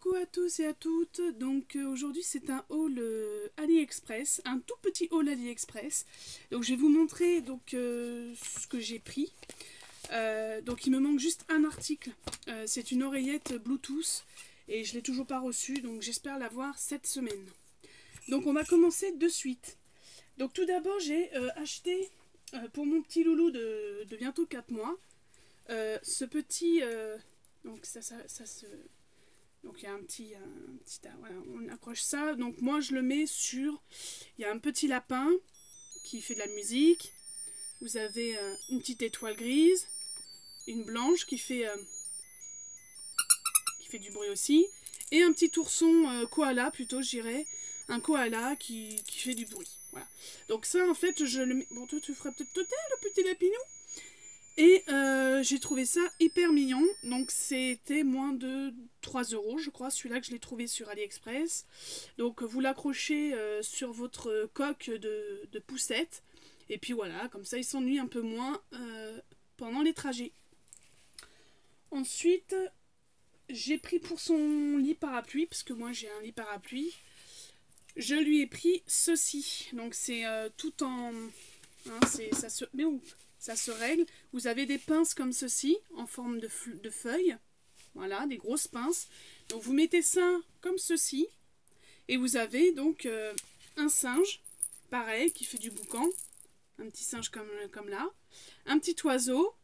Coucou à tous et à toutes, donc aujourd'hui c'est un haul AliExpress, un tout petit haul AliExpress. Donc je vais vous montrer ce que j'ai pris. Donc il me manque juste un article, c'est une oreillette Bluetooth et je l'ai toujours pas reçue, donc j'espère l'avoir cette semaine. Donc on va commencer de suite. Donc tout d'abord j'ai acheté pour mon petit loulou de bientôt 4 mois, ce petit... donc ça se... Donc il y a un petit voilà, on accroche ça. Donc moi je le mets sur... Il y a un petit lapin qui fait de la musique. Vous avez une petite étoile grise. Une blanche qui fait du bruit aussi. Et un petit ourson koala plutôt je dirais. Un koala qui fait du bruit. Voilà. Donc ça en fait je le mets... Bon toi tu ferais peut-être sauter le petit lapinou. Et j'ai trouvé ça hyper mignon. Donc c'était moins de 3 € je crois, celui-là que je l'ai trouvé sur AliExpress. Donc vous l'accrochez sur votre coque de poussette. Et puis voilà, comme ça il s'ennuie un peu moins pendant les trajets. Ensuite, j'ai pris pour son lit parapluie, parce que moi j'ai un lit parapluie. Je lui ai pris ceci. Donc c'est tout en... Hein, ça se... Mais où ça se règle. Vous avez des pinces comme ceci, en forme de feuilles. Voilà, des grosses pinces. Donc vous mettez ça comme ceci. Et vous avez donc un singe, pareil, qui fait du boucan. Un petit singe comme là. Un petit oiseau.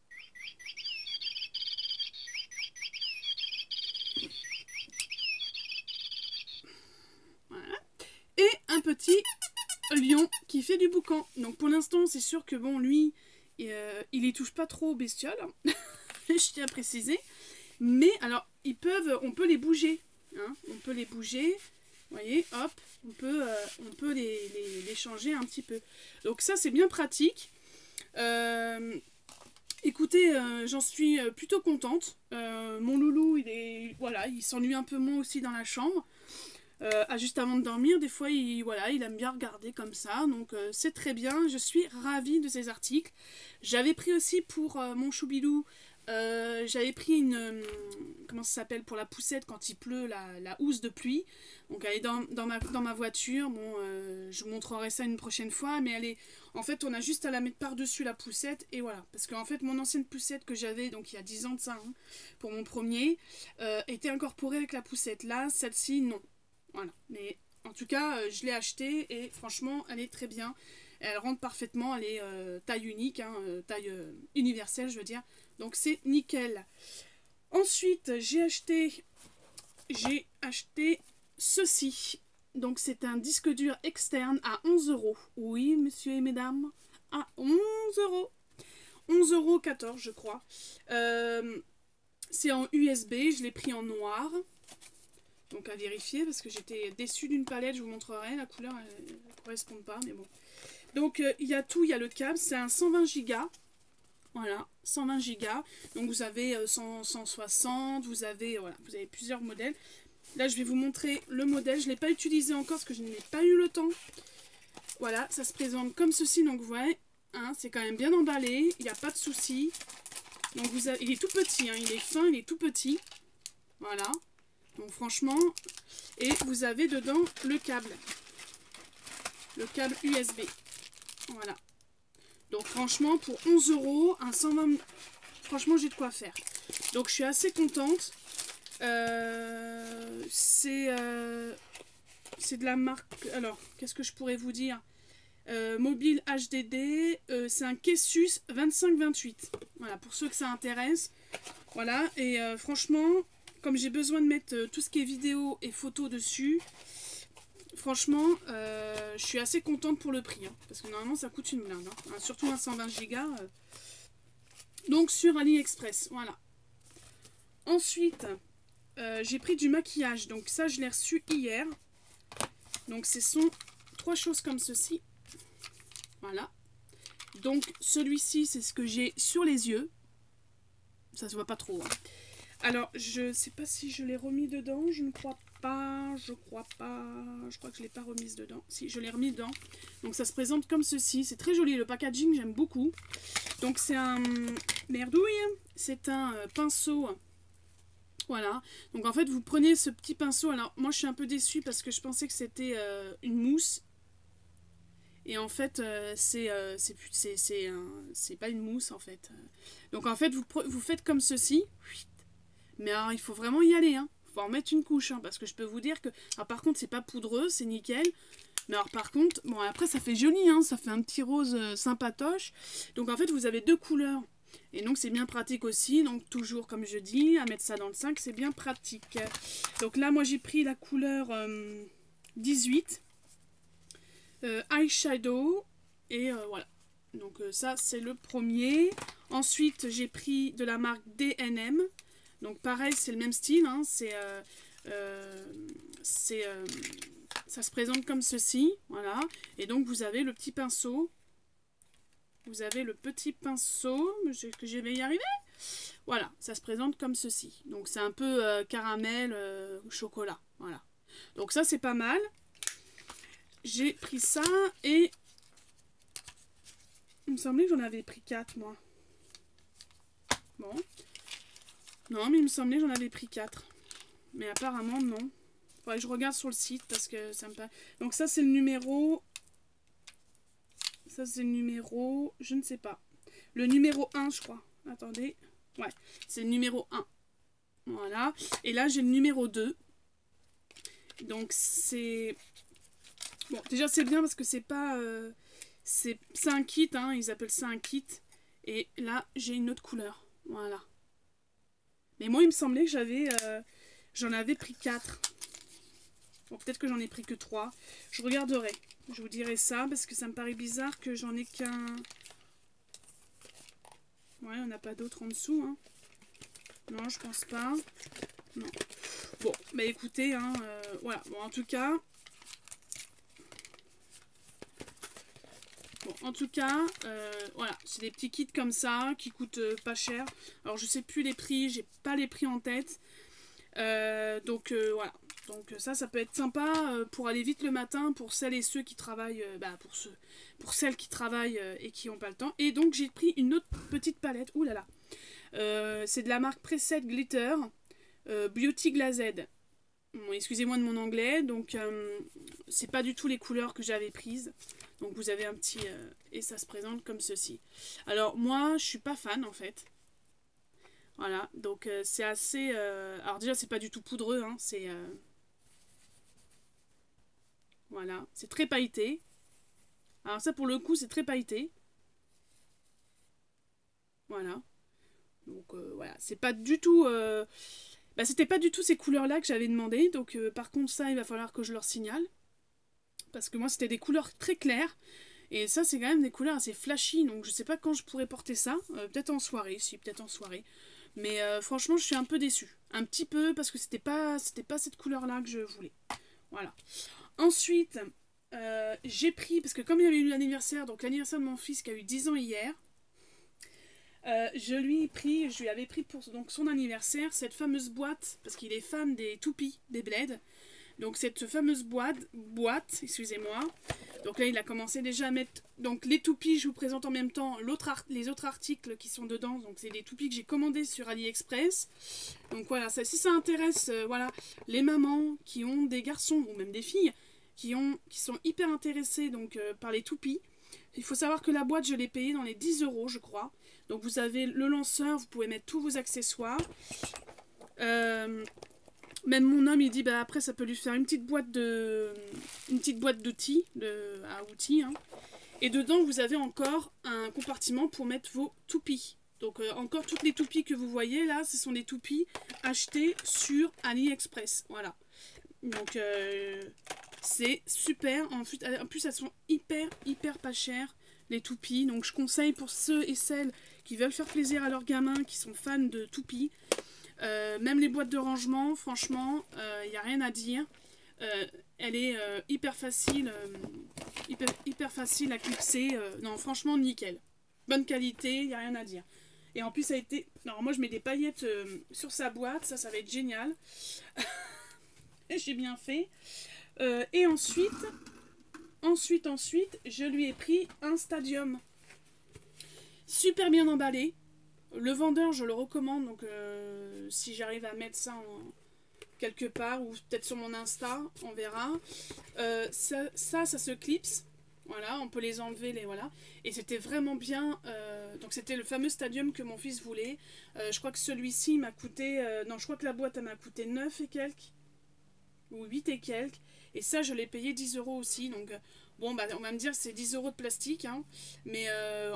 Voilà. Et un petit lion qui fait du boucan. Donc pour l'instant, c'est sûr que bon, lui... il y touche pas trop aux bestioles, je tiens à préciser. Mais alors, on peut les bouger. Hein, on peut les bouger. Vous voyez, hop, on peut les changer un petit peu. Donc ça, c'est bien pratique. Écoutez, j'en suis plutôt contente. Mon loulou, voilà, il s'ennuie un peu moins aussi dans la chambre. Juste avant de dormir, des fois il aime bien regarder comme ça, donc c'est très bien, je suis ravie de ces articles. J'avais pris aussi pour mon choubilou, j'avais pris une, comment ça s'appelle, pour la poussette quand il pleut, la housse de pluie. Donc elle est dans ma voiture, bon je vous montrerai ça une prochaine fois, mais elle est, en fait on a juste à la mettre par-dessus la poussette et voilà. Parce qu'en fait mon ancienne poussette que j'avais, donc il y a 10 ans de ça, hein, pour mon premier, était incorporée avec la poussette. Là, celle-ci non. Voilà, mais en tout cas, je l'ai achetée et franchement, elle est très bien. Elle rentre parfaitement, elle est taille unique, hein, taille universelle, je veux dire. Donc c'est nickel. Ensuite, j'ai acheté ceci. Donc c'est un disque dur externe à 11 €. Oui, messieurs et mesdames, à 11 €. 11,14 € je crois. C'est en USB, je l'ai pris en noir. Donc à vérifier parce que j'étais déçue d'une palette, je vous montrerai, la couleur elle ne correspond pas, mais bon. Donc il y a tout, il y a le câble, c'est un 120 Go. Voilà, 120 Go. Donc vous avez 160, vous avez plusieurs modèles. Là je vais vous montrer le modèle, je ne l'ai pas utilisé encore parce que je n'ai pas eu le temps. Voilà, ça se présente comme ceci, donc vous voyez, hein, c'est quand même bien emballé, il n'y a pas de souci. Donc il est tout petit, hein, il est fin, il est tout petit. Voilà. Donc franchement, et vous avez dedans le câble USB. Voilà. Donc franchement, pour 11 €, un 120, franchement j'ai de quoi faire. Donc je suis assez contente. C'est de la marque, alors qu'est-ce que je pourrais vous dire, Mobile HDD, c'est un Kessus 2528. Voilà, pour ceux que ça intéresse. Voilà, et franchement... Comme j'ai besoin de mettre tout ce qui est vidéo et photo dessus, franchement, je suis assez contente pour le prix. Hein, parce que normalement, ça coûte une blinde. Hein, surtout un 120 Go. Donc, sur AliExpress. Voilà. Ensuite, j'ai pris du maquillage. Donc, ça, je l'ai reçu hier. Donc, ce sont 3 choses comme ceci. Voilà. Donc, celui-ci, c'est ce que j'ai sur les yeux. Ça se voit pas trop. Hein. Alors, je sais pas si je l'ai remis dedans, je ne crois pas, je crois que je l'ai pas remise dedans. Si, je l'ai remis dedans. Donc ça se présente comme ceci, c'est très joli, le packaging, j'aime beaucoup. Donc c'est un merdouille, c'est un pinceau Voilà. Donc en fait, vous prenez ce petit pinceau. Alors moi, je suis un peu déçue parce que je pensais que c'était une mousse. Et en fait, c'est pas une mousse en fait. Donc en fait, vous faites comme ceci. Mais alors, il faut vraiment y aller. Hein. Faut en mettre une couche. Hein, parce que je peux vous dire que... Alors par contre, c'est pas poudreux, c'est nickel. Mais alors par contre, bon après ça fait joli. Hein, ça fait un petit rose sympatoche. Donc en fait, vous avez deux couleurs. Et donc c'est bien pratique aussi. Donc toujours, comme je dis, à mettre ça dans le 5, c'est bien pratique. Donc là, moi j'ai pris la couleur 18. Eyeshadow et voilà, donc ça c'est le premier. Ensuite j'ai pris de la marque DNM, donc pareil c'est le même style, hein. Ça se présente comme ceci, voilà, et donc vous avez le petit pinceau, que je vais y arriver, voilà, ça se présente comme ceci, donc c'est un peu caramel, chocolat, voilà, donc ça c'est pas mal. J'ai pris ça et il me semblait que j'en avais pris 4 moi. Bon. Non, mais il me semblait que j'en avais pris 4. Mais apparemment non. Faudrait que je regarde sur le site parce que ça me paraît... Donc ça c'est le numéro... Ça c'est le numéro... Je ne sais pas. Le numéro 1 je crois. Attendez. Ouais, c'est le numéro 1. Voilà. Et là j'ai le numéro 2. Donc c'est... Bon, déjà c'est bien parce que c'est pas... c'est un kit, hein, ils appellent ça un kit. Et là, j'ai une autre couleur. Voilà. Mais moi, il me semblait que j'en avais pris 4. Bon, peut-être que j'en ai pris que 3. Je regarderai. Je vous dirai ça parce que ça me paraît bizarre que j'en ai qu'un... Ouais, on n'a pas d'autre en dessous, hein. Non, je pense pas. Non. Bon, bah écoutez, hein, voilà. Bon, en tout cas... Bon, en tout cas, voilà, c'est des petits kits comme ça, qui coûtent pas cher. Alors, je sais plus les prix, j'ai pas les prix en tête. Donc, voilà. Donc, ça peut être sympa pour aller vite le matin, pour celles et ceux qui travaillent, pour celles qui travaillent et qui n'ont pas le temps. Et donc, j'ai pris une autre petite palette. Ouh là là. C'est de la marque Preset Glitter, Beauty Glazed. Bon, excusez-moi de mon anglais, donc c'est pas du tout les couleurs que j'avais prises. Donc vous avez un petit... et ça se présente comme ceci. Alors moi, je suis pas fan en fait. Voilà, donc c'est assez... alors déjà, c'est pas du tout poudreux, hein, c'est... voilà, c'est très pailleté. Alors ça, pour le coup, c'est très pailleté. Voilà. Donc voilà, c'est pas du tout... Bah, c'était pas du tout ces couleurs-là que j'avais demandé. Donc par contre, ça, il va falloir que je leur signale. Parce que moi, c'était des couleurs très claires. Et ça, c'est quand même des couleurs assez flashy. Donc, je sais pas quand je pourrais porter ça. Peut-être en soirée. Si, peut-être en soirée. Mais franchement, je suis un peu déçue. Un petit peu, parce que c'était pas cette couleur-là que je voulais. Voilà. Ensuite, j'ai pris... Parce que comme il y avait eu l'anniversaire, donc l'anniversaire de mon fils qui a eu 10 ans hier, je lui avais pris pour donc, son anniversaire cette fameuse boîte. Parce qu'il est fan des toupies, des bleds. Donc cette fameuse boîte, excusez-moi. Donc là, il a commencé déjà à mettre... Donc les toupies, je vous présente en même temps les autres articles qui sont dedans. Donc c'est des toupies que j'ai commandés sur AliExpress. Donc voilà, si ça intéresse voilà, les mamans qui ont des garçons ou même des filles qui sont hyper intéressées donc, par les toupies. Il faut savoir que la boîte, je l'ai payée dans les 10 € je crois. Donc vous avez le lanceur, vous pouvez mettre tous vos accessoires. Même mon homme, il dit, bah après, ça peut lui faire une petite boîte d'outils, à outils. Hein. Et dedans, vous avez encore un compartiment pour mettre vos toupies. Donc, encore toutes les toupies que vous voyez là, ce sont des toupies achetées sur AliExpress. Voilà. Donc, c'est super. En plus, elles sont hyper pas chères, les toupies. Donc, je conseille pour ceux et celles qui veulent faire plaisir à leurs gamins, qui sont fans de toupies. Même les boîtes de rangement, franchement, il n'y a rien à dire. Elle est hyper facile à clipser. Non, franchement, nickel. Bonne qualité, il n'y a rien à dire. Et en plus, ça a été... Alors, moi, je mets des paillettes sur sa boîte. Ça va être génial. J'ai bien fait. Et ensuite, je lui ai pris un Stadium. Super bien emballé. Le vendeur, je le recommande, donc si j'arrive à mettre ça quelque part, ou peut-être sur mon Insta, on verra. Ça se clipse. Voilà, on peut les enlever, voilà. Et c'était vraiment bien. Donc c'était le fameux Stadium que mon fils voulait. Je crois que celui-ci m'a coûté... non, je crois que la boîte, elle m'a coûté 9 et quelques. Ou 8 et quelques. Et ça, je l'ai payé 10 euros aussi. Donc, bon, bah, on va me dire c'est 10 euros de plastique. Hein. Mais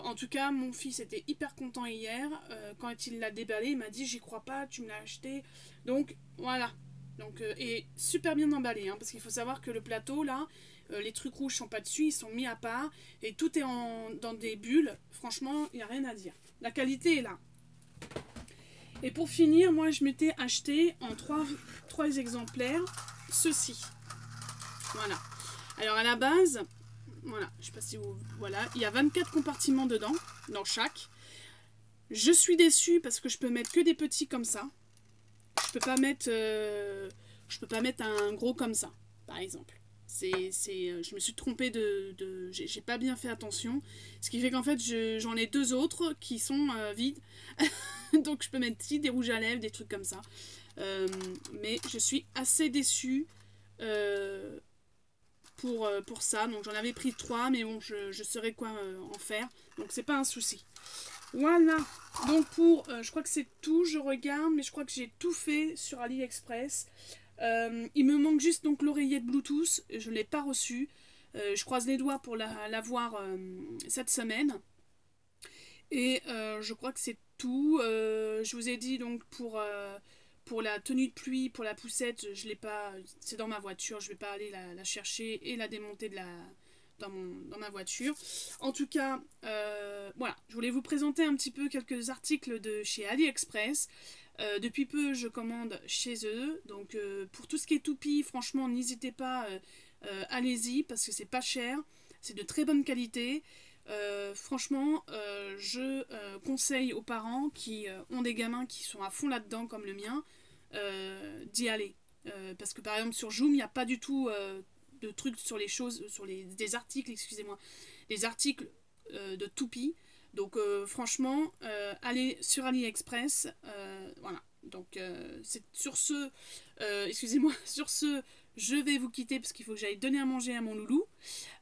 en tout cas, mon fils était hyper content hier. Quand il l'a déballé, il m'a dit j'y crois pas, tu me l'as acheté. Donc, voilà. Donc, et super bien emballé. Hein, parce qu'il faut savoir que le plateau, là, les trucs rouges sont pas dessus, ils sont mis à part. Et tout est dans des bulles. Franchement, il n'y a rien à dire. La qualité est là. Et pour finir, moi, je m'étais acheté en 3 exemplaires ceci. Voilà. Alors, à la base, voilà, je sais pas si vous... Voilà, il y a 24 compartiments dedans, dans chaque. Je suis déçue parce que je peux mettre que des petits comme ça. Je peux pas mettre un gros comme ça, par exemple. Je me suis trompée j'ai pas bien fait attention. Ce qui fait qu'en fait, j'en ai 2 autres qui sont vides. Donc je peux mettre des rouges à lèvres, des trucs comme ça. Mais je suis assez déçue pour ça. Donc j'en avais pris 3, mais bon, je saurais quoi en faire. Donc c'est pas un souci. Voilà. Donc je crois que c'est tout. Je regarde, mais je crois que j'ai tout fait sur AliExpress. Il me manque juste donc l'oreillette Bluetooth. Je ne l'ai pas reçue. Je croise les doigts pour l'avoir cette semaine. Et je crois que c'est tout. Je vous ai dit donc pour la tenue de pluie, pour la poussette, je l'ai pas. C'est dans ma voiture. Je vais pas aller la chercher et la démonter dans ma voiture. En tout cas, voilà. Je voulais vous présenter un petit peu quelques articles de chez AliExpress. Depuis peu, je commande chez eux. Donc, pour tout ce qui est toupie, franchement, n'hésitez pas. Allez-y parce que c'est pas cher. C'est de très bonne qualité. Franchement, je conseille aux parents qui ont des gamins qui sont à fond là-dedans, comme le mien, d'y aller. Parce que par exemple, sur Joom, il n'y a pas du tout de trucs sur les choses, des articles, excusez-moi, des articles de toupie. Donc, franchement, allez sur AliExpress. Voilà. Donc, c'est sur ce, excusez-moi, sur ce, je vais vous quitter parce qu'il faut que j'aille donner à manger à mon loulou.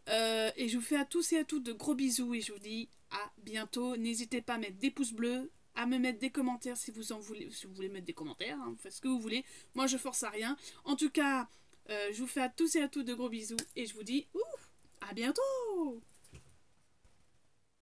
Et je vous fais à tous et à toutes de gros bisous et je vous dis à bientôt. N'hésitez pas à mettre des pouces bleus, à me mettre des commentaires si vous voulez mettre des commentaires, hein, faites ce que vous voulez. Moi je force à rien. En tout cas, je vous fais à tous et à toutes de gros bisous et je vous dis à bientôt.